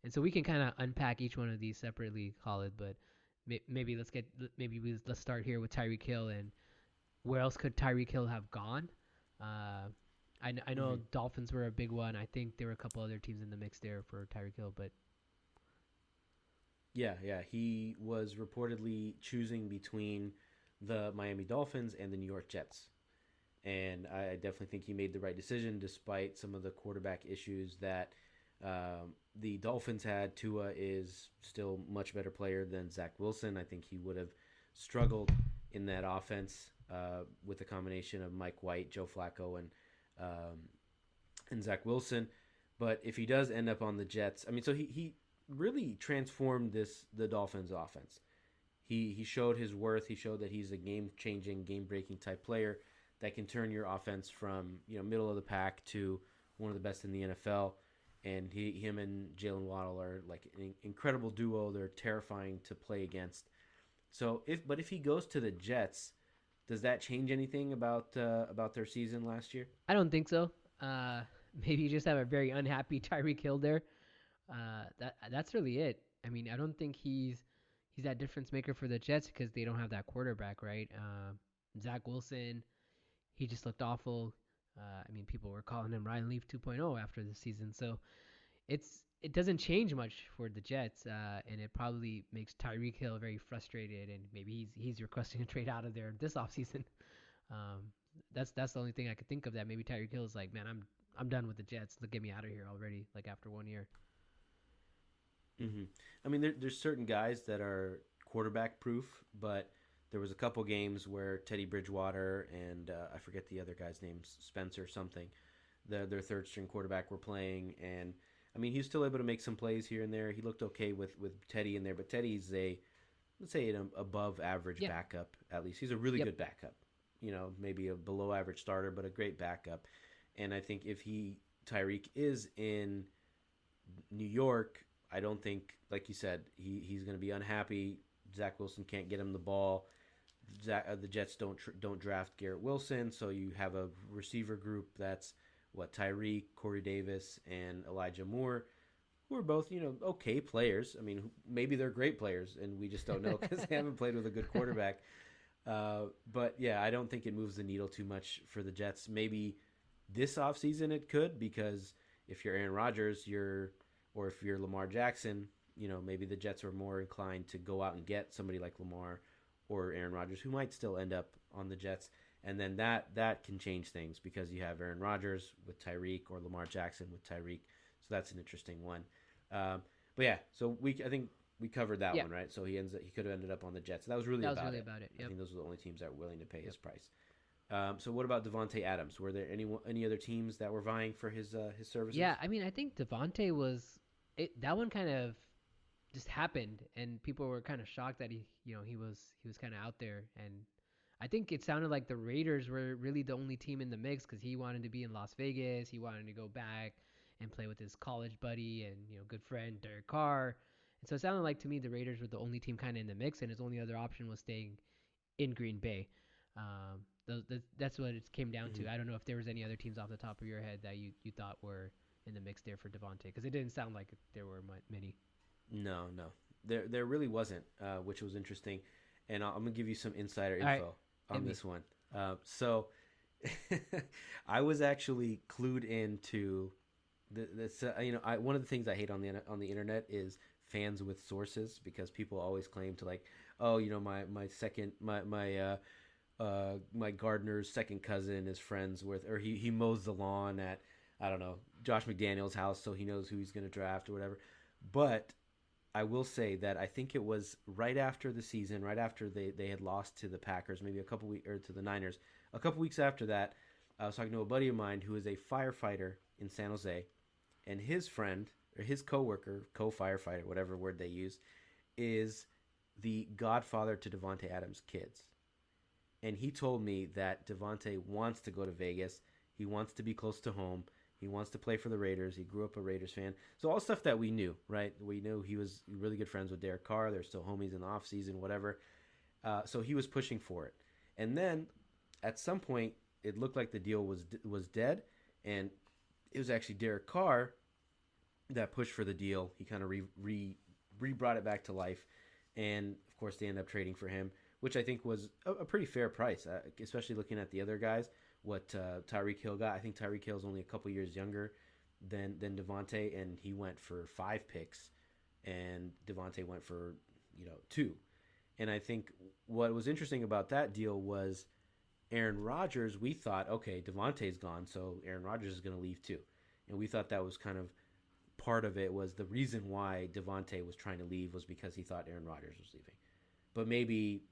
And so we can kind of unpack each one of these separately, Khalid. But maybe let's start here with Tyreek Hill, and where else could Tyreek Hill have gone? Uh, I know Hmm. Dolphins were a big one. I think there were a couple other teams in the mix there for Tyreek Hill, but Yeah, yeah. He was reportedly choosing between the Miami Dolphins and the New York Jets. And I definitely think he made the right decision despite some of the quarterback issues that the Dolphins had. Tua is still much better player than Zach Wilson. I think he would have struggled in that offense with a combination of Mike White, Joe Flacco, um, and Zach Wilson. But if he does end up on the Jets, I mean, so he really transformed the Dolphins offense. He showed his worth. He showed that he's a game changing, game breaking type player that can turn your offense from middle of the pack to one of the best in the NFL. And him and Jalen Waddle are like an incredible duo. They're terrifying to play against. So if he goes to the Jets, does that change anything about their season last year? I don't think so. Uh, maybe you just have a very unhappy Tyreek Hill there. That's really it. I mean, I don't think he's that difference maker for the Jets because they don't have that quarterback, right? Zach Wilson, he just looked awful. I mean, people were calling him Ryan Leaf 2.0 after the season. So it doesn't change much for the Jets, and it probably makes Tyreek Hill very frustrated, and maybe he's requesting a trade out of there this offseason. Um, that's the only thing I could think of that maybe Tyreek Hill is like, man, I'm done with the Jets. Get me out of here already. Like after 1 year. Hmm. I mean, there's certain guys that are quarterback proof, but there was a couple games where Teddy Bridgewater and I forget the other guy's name, Spencer something, their third string quarterback were playing, and I mean, he was still able to make some plays here and there. He looked okay with Teddy in there, but Teddy's a, let's say, an above average Yeah. backup at least. He's a really Yep. good backup. Maybe a below average starter, but a great backup. And I think if Tyreek is in New York, I don't think, like you said, he's going to be unhappy. Zach Wilson can't get him the ball. The Jets don't draft Garrett Wilson, so you have a receiver group that's what Tyreek, Corey Davis, and Elijah Moore, who are both okay players. I mean, maybe they're great players, and we just don't know because they haven't played with a good quarterback. But yeah, I don't think it moves the needle too much for the Jets. Maybe this offseason it could, because if you're Aaron Rodgers, or if you're Lamar Jackson, maybe the Jets are more inclined to go out and get somebody like Lamar or Aaron Rodgers, who might still end up on the Jets, and then that can change things because you have Aaron Rodgers with Tyreek or Lamar Jackson with Tyreek. So that's an interesting one. But yeah, so I think we covered that Yeah. one, right? So he could have ended up on the Jets. That was really That was about really it. about it. I Yep. think those were the only teams that were willing to pay Yep. his price. So what about Devonte Adams? Were there any other teams that were vying for his Yeah. services? I mean, I think Devontae was it. That one kind of just happened, and people were kind of shocked that he was kind of out there. And I think it sounded like the Raiders were really the only team in the mix because he wanted to be in Las Vegas. He wanted to go back and play with his college buddy and good friend Derek Carr. And so it sounded like to me the Raiders were the only team kind of in the mix, and his only other option was staying in Green Bay. That's what it came down Mm-hmm. to. I don't know if there was any other teams off the top of your head that you thought were in the mix there for Devontae, because it didn't sound like there were many. No, no, there really wasn't, which was interesting, and I'm gonna give you some insider All right, info hit on me. this one. So I was actually clued into this. One of the things I hate on the internet is fans with sources, because people always claim to, like, oh, my second my gardener's second cousin is friends with, or he mows the lawn at, I don't know, Josh McDaniel's house, so he knows who he's going to draft or whatever. But I will say that I think it was right after the season, right after they had lost to the Packers, maybe a couple weeks, or to the Niners, a couple weeks after that. I was talking to a buddy of mine who is a firefighter in San Jose, and his friend, or his coworker, co-firefighter, whatever word they use, is the godfather to Devonte Adams' kids. And he told me that Devonte wants to go to Vegas. He wants to be close to home. He wants to play for the Raiders. He grew up a Raiders fan. So all stuff that we knew, right? We knew he was really good friends with Derek Carr. They're still homies in the offseason, whatever. So he was pushing for it. And then at some point, it looked like the deal was dead, and it was actually Derek Carr that pushed for the deal. He kind of re brought it back to life, and of course they ended up trading for him, which I think was a pretty fair price, especially looking at the other guys. What Tyreek Hill got, I think Tyreek Hill is only a couple years younger than Devonte, and he went for 5 picks, and Devonte went for 2. And I think what was interesting about that deal was Aaron Rodgers. We thought, okay, Devontae's gone, so Aaron Rodgers is going to leave too, and we thought that was kind of part of it, was the reason why Devontae was trying to leave was because he thought Aaron Rodgers was leaving. But maybe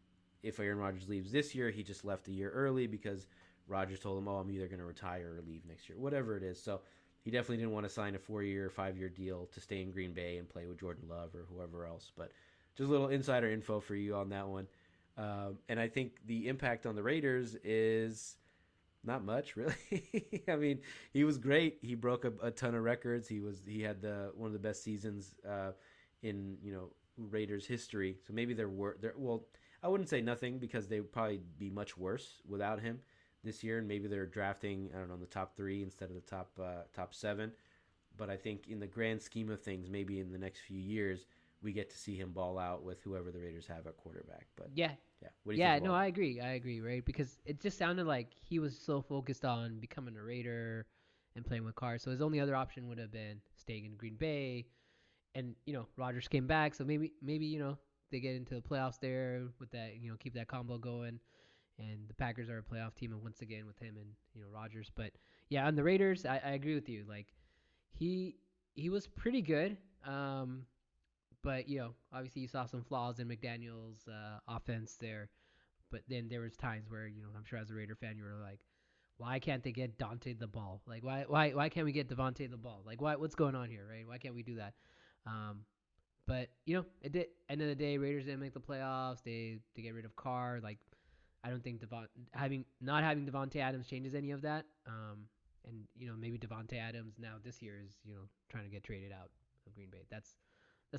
if Aaron Rodgers leaves this year, he just left a year early because Rodgers told him, "Oh, I'm either going to retire or leave next year," whatever it is. So he definitely didn't want to sign a 4-year, 5-year deal to stay in Green Bay and play with Jordan Love or whoever else. But just a little insider info for you on that one. And I think the impact on the Raiders is not much, really. I mean, he was great. He broke a ton of records. He had the one of the best seasons in Raiders history. So maybe they're well. I wouldn't say nothing, because they would probably be much worse without him this year, and maybe they're drafting, I don't know, in the top 3 instead of the top 7. But I think in the grand scheme of things, maybe in the next few years, we get to see him ball out with whoever the Raiders have at quarterback. But Yeah, yeah, what do you think yeah, of no, all I that? agree. I agree, right? Because it just sounded like he was so focused on becoming a Raider and playing with Carr. So his only other option would have been staying in Green Bay. And Rodgers came back, so maybe they get into the playoffs there with that. Keep that combo going. And the Packers are a playoff team, and once again with him and Rodgers. But yeah, on the Raiders, I agree with you. Like he he was pretty good. But obviously you saw some flaws in McDaniel's offense there. But then there was times where I'm sure as a Raider fan you were like, why can't they get Dante the ball? Like why can't we get Devontae the ball? Like what's going on here, right? Why can't we do that? Um, but it did. End of the day, Raiders didn't make the playoffs. They get rid of Carr. Like I don't think not having Devontae Adams changes any of that. And maybe Devontae Adams now this year is trying to get traded out of Green Bay. That's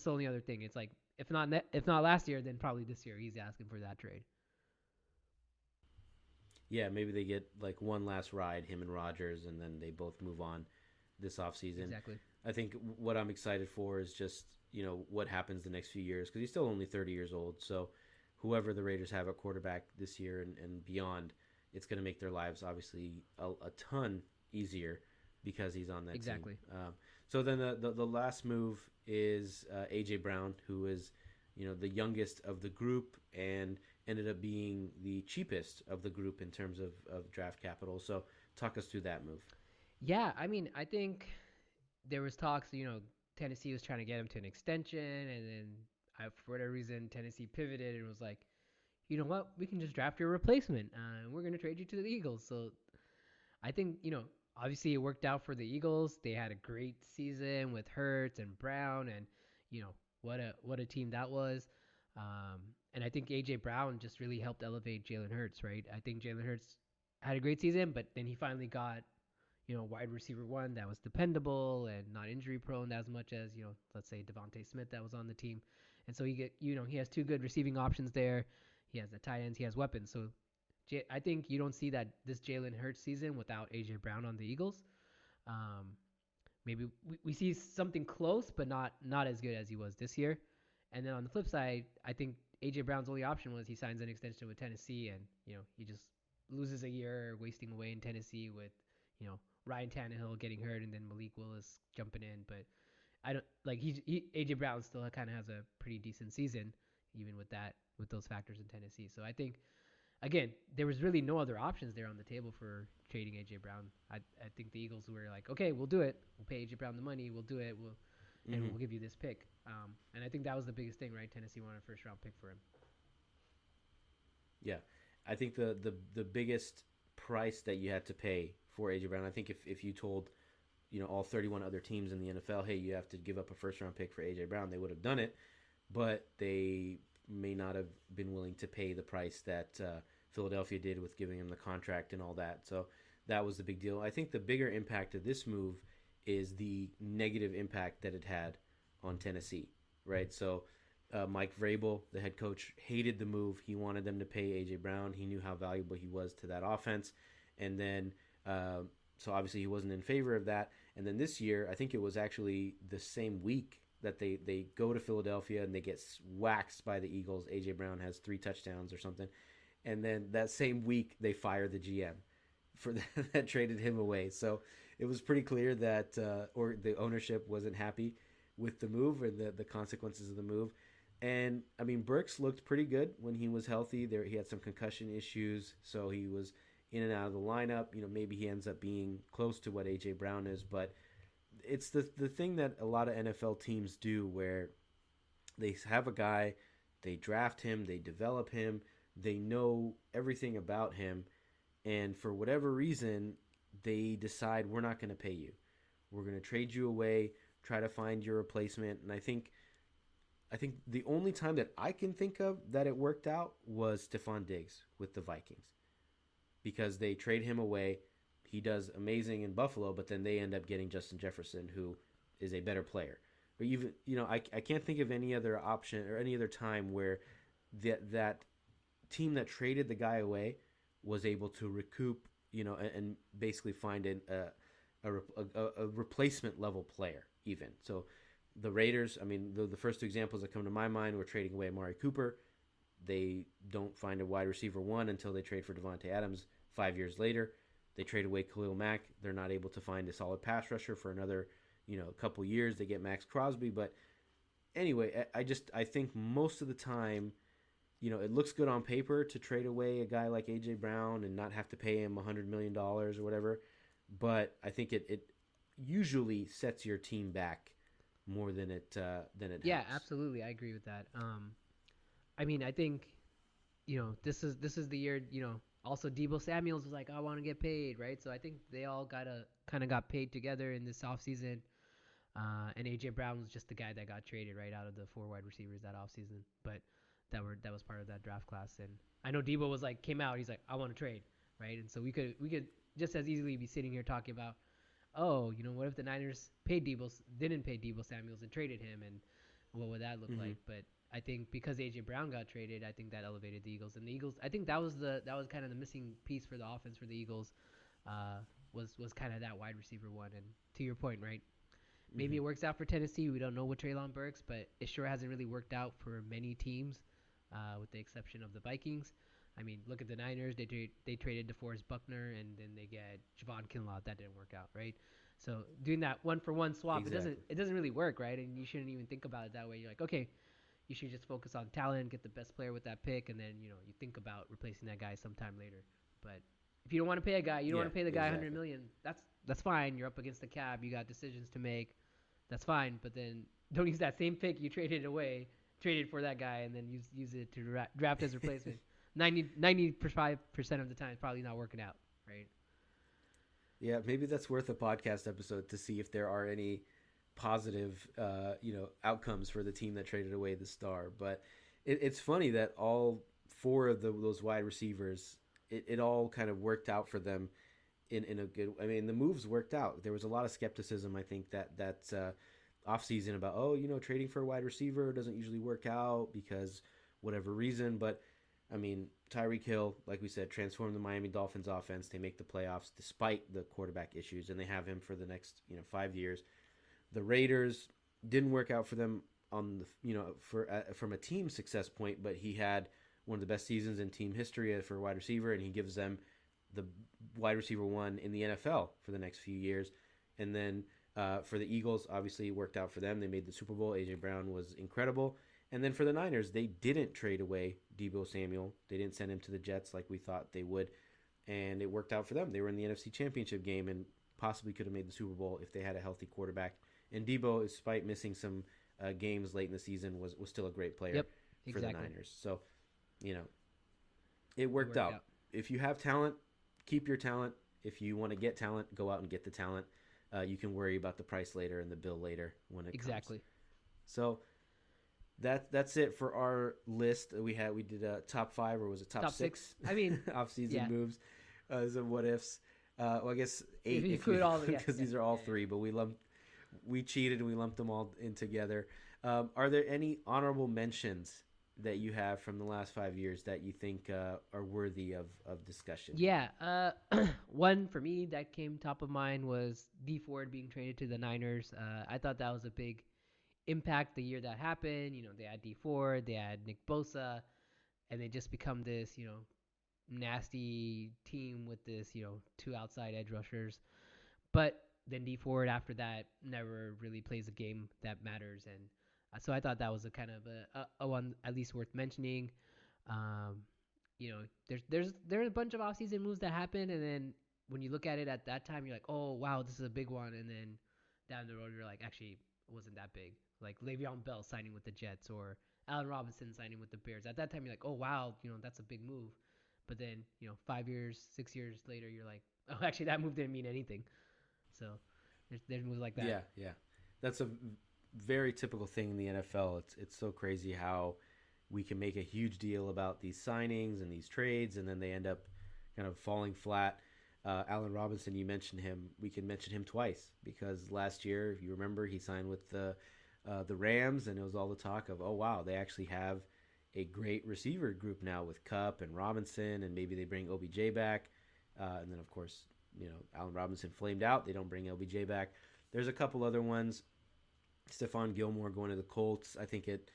the only other thing. It's like if not last year, then probably this year he's asking for that trade. Yeah, maybe they get like one last ride, him and Rogers, and then they both move on this offseason. Exactly. I think what I'm excited for is just, what happens the next few years because he's still only 30 years old. So whoever the Raiders have at quarterback this year and beyond, it's going to make their lives obviously a ton easier because he's on that Exactly. team. So then the last move is A.J. Brown, who is, the youngest of the group and ended up being the cheapest of the group in terms of draft capital. So talk us through that move. Yeah, I mean, I think there was talks. Tennessee was trying to get him to an extension, and then for whatever reason, Tennessee pivoted and was like, you know what, we can just draft your replacement, and we're gonna trade you to the Eagles. So I think obviously it worked out for the Eagles. They had a great season with Hurts and Brown, and what a team that was. And I think AJ Brown just really helped elevate Jalen Hurts, right? I think Jalen Hurts had a great season, but then he finally got wide receiver one that was dependable and not injury prone as much as let's say Devontae Smith that was on the team, and so he has two good receiving options there. He has the tight ends, he has weapons. So I think you don't see that this Jalen Hurts season without AJ Brown on the Eagles. Um, Maybe we see something close, but not as good as he was this year. And then on the flip side, I think AJ Brown's only option was he signs an extension with Tennessee, and he just loses a year wasting away in Tennessee with Ryan Tannehill getting hurt and then Malik Willis jumping in. But I don't like AJ Brown still kind of has a pretty decent season even with those factors in Tennessee. So I think again, there was really no other options there on the table for trading AJ Brown. I think the Eagles were like, okay, we'll do it. We'll pay AJ Brown the money. We'll do it. Mm-hmm. We'll give you this pick. And I think that was the biggest thing, right? Tennessee wanted a first round pick for him. Yeah, I think the biggest price that you had to pay for AJ Brown. I think if you told all 31 other teams in the NFL, hey, you have to give up a first round pick for AJ Brown, they would have done it, but they may not have been willing to pay the price that Philadelphia did with giving him the contract and all that. So that was the big deal. I think the bigger impact of this move is the negative impact that it had on Tennessee, right? So Mike Vrabel, the head coach, hated the move. He wanted them to pay A.J. Brown. He knew how valuable he was to that offense. And then, so obviously he wasn't in favor of that. And then this year, I think it was actually the same week that they go to Philadelphia and they get waxed by the Eagles. A.J. Brown has 3 touchdowns or something. And then that same week, they fire the GM for that traded him away. So it was pretty clear that or the ownership wasn't happy with the move or the consequences of the move. And I mean, Burks looked pretty good when he was healthy. There, he had some concussion issues, so he was in and out of the lineup. Maybe he ends up being close to what AJ Brown is, but it's the thing that a lot of NFL teams do, where they have a guy, they draft him, they develop him, they know everything about him, and for whatever reason, they decide we're not going to pay you. We're going to trade you away, try to find your replacement, and I think the only time that I can think of that it worked out was Stephon Diggs with the Vikings, because they trade him away. He does amazing in Buffalo, but then they end up getting Justin Jefferson, who is a better player. Or even, I can't think of any other option or any other time where that team that traded the guy away was able to recoup, and basically find a replacement level player even. So the Raiders, I mean, the first 2 examples that come to my mind were trading away Amari Cooper. They don't find a wide receiver one until they trade for Devontae Adams 5 years later. They trade away Khalil Mack. They're not able to find a solid pass rusher for another, couple years. They get Max Crosby, but anyway, I think most of the time, it looks good on paper to trade away a guy like AJ Brown and not have to pay him $100 million or whatever. But I think it usually sets your team back more than it Yeah, helps. absolutely. I agree with that. I mean, I think this is the year. Also Debo Samuel's was like, I want to get paid, right? So I think they all gotta kind of got paid together in this offseason. And AJ Brown was just the guy that got traded right out of the four wide receivers that offseason, but that was part of that draft class. And I know Debo was like came out, he's like, I want to trade, right? And so we could just as easily be sitting here talking about, oh, what if the Niners didn't pay Debo Samuels and traded him, and what would that look Mm-hmm. like? But I think because AJ Brown got traded, I think that elevated the Eagles. And the Eagles, I think that was kind of the missing piece for the offense for the Eagles, uh, was kind of that wide receiver one. And to your point, right? Maybe Mm-hmm. it works out for Tennessee. We don't know with Traylon Burks, but it sure hasn't really worked out for many teams, with the exception of the Vikings. I mean, look at the Niners. They traded DeForest Buckner, and then they get Javon Kinlaw. That didn't work out, right? So doing that one for one swap, it doesn't Exactly. it doesn't really work, right? And you shouldn't even think about it that way. You're like, okay, you should just focus on talent, get the best player with that pick, and then you think about replacing that guy sometime later. But if you don't want to pay a guy, you don't Yeah. want to pay the guy 100 Exactly. million. That's fine. You're up against the cap. You got decisions to make. That's fine. But then don't use that same pick you traded away, traded for that guy, and then use it to draft his replacement. 95% of the time, it's probably not working out, right? Yeah, maybe that's worth a podcast episode to see if there are any positive, outcomes for the team that traded away the star. But it's funny that all four of those wide receivers, it all kind of worked out for them in a good. I mean, the moves worked out. There was a lot of skepticism, I think, that off season about trading for a wide receiver doesn't usually work out because whatever reason. But I mean, Tyreek Hill, like we said, transformed the Miami Dolphins offense. They make the playoffs despite the quarterback issues, and they have him for the next 5 years. The Raiders didn't work out for them on the for from a team success point, but he had one of the best seasons in team history for a wide receiver, and he gives them the wide receiver one in the NFL for the next few years. And then for the Eagles, obviously it worked out for them. They made the Super Bowl. AJ Brown was incredible. And then for the Niners, they didn't trade away Debo Samuel. They didn't send him to the Jets like we thought they would, and it worked out for them. They were in the NFC Championship game and possibly could have made the Super Bowl if they had a healthy quarterback. And Debo, despite missing some games late in the season, was still a great player Yep, for the exactly. Niners. So, you know, it It worked worked out. out. If you have talent, keep your talent. If you want to get talent, go out and get the talent. You can worry about the price later and the bill later when it comes. Exactly. So that's it for our list. We did a top five, or was it top Top six. six I mean, off season yeah. moves, some what ifs. Well, I guess If eight you if you include all, yeah, because yeah, these are all yeah, yeah. three, but we cheated and we lumped them all in together. Are there any honorable mentions that you have from the last 5 years that you think are worthy of discussion? Yeah, one for me that came top of mind was D Ford being traded to the Niners. I thought that was a big impact the year that happened. They had D Ford, they had Nick Bosa, and they just become this, nasty team with this, two outside edge rushers. But then D Ford after that never really plays a game that matters, and so I thought that was a kind of a one at least worth mentioning. Um, there's a bunch of offseason moves that happen, and then when you look at it at that time, you're like, oh wow, this is a big one, and then down the road you're like, actually, it wasn't that big. Like Le'Veon Bell signing with the Jets or Allen Robinson signing with the Bears. At that time, you're like, oh wow, that's a big move. But then 5 years, 6 years later, you're like, oh, actually, that move didn't mean anything. So there's moves like that. Yeah, yeah, that's a very typical thing in the NFL. It's so crazy how we can make a huge deal about these signings and these trades, and then they end up kind of falling flat. Allen Robinson, you mentioned him. We can mention him twice because last year, if you remember, he signed with the Rams, and it was all the talk of, oh wow, they actually have a great receiver group now with Cup and Robinson, and maybe they bring OBJ back, and then of course, Allen Robinson flamed out. They don't bring LBJ back. There's a couple other ones. Stephon Gilmore going to the Colts. I think it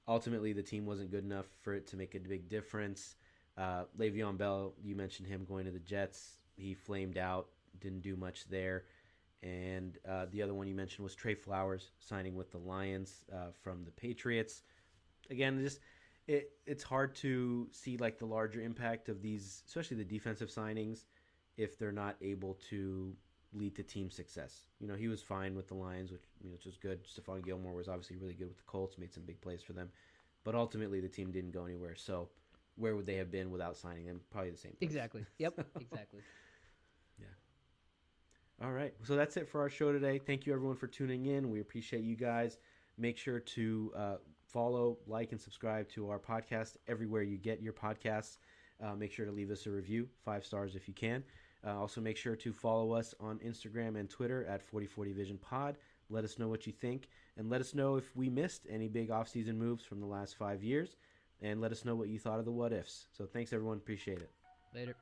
ultimately the team wasn't good enough for it to make a big difference. Le'Veon Bell, you mentioned him going to the Jets. he flamed out, didn't do much there. And the other one you mentioned was Trey Flowers signing with the Lions from the Patriots. Again, it's hard to see like the larger impact of these, especially the defensive signings, if they're not able to lead to team success. He was fine with the Lions, which was good. Stephon Gilmore was obviously really good with the Colts, made some big plays for them, but ultimately the team didn't go anywhere. So where would they have been without signing them? Probably the same place. Exactly. Yep. Exactly. Yeah. All right. So that's it for our show today. Thank you everyone for tuning in. We appreciate you guys. Make sure to follow, like, and subscribe to our podcast everywhere you get your podcasts. Make sure to leave us a review, 5 stars if you can. Also, make sure to follow us on Instagram and Twitter at 4040 Vision Pod. Let us know what you think, and let us know if we missed any big offseason moves from the last 5 years, and let us know what you thought of the What-Ifs. So thanks, everyone. Appreciate it. Later.